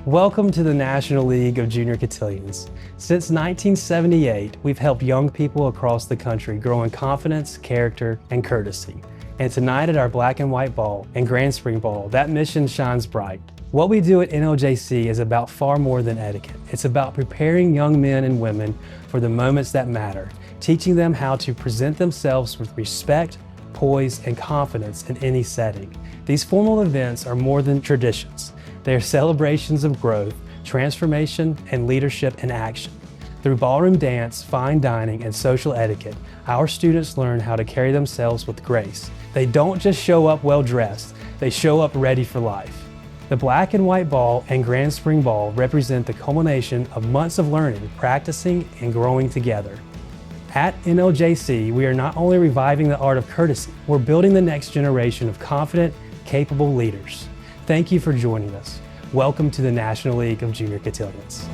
Welcome to the National League of Junior Cotillions. Since 1978, we've helped young people across the country grow in confidence, character, and courtesy. And tonight at our Black and White Ball and Grand Spring Ball, that mission shines bright. What we do at NLJC is about far more than etiquette. It's about preparing young men and women for the moments that matter, teaching them how to present themselves with respect, poise, and confidence in any setting. These formal events are more than traditions. They are celebrations of growth, transformation, and leadership in action. Through ballroom dance, fine dining, and social etiquette, our students learn how to carry themselves with grace. They don't just show up well dressed, they show up ready for life. The Black and White Ball and Grand Spring Ball represent the culmination of months of learning, practicing, and growing together. At NLJC, we are not only reviving the art of courtesy, we're building the next generation of confident, capable leaders. Thank you for joining us. Welcome to the National League of Junior Cotillions.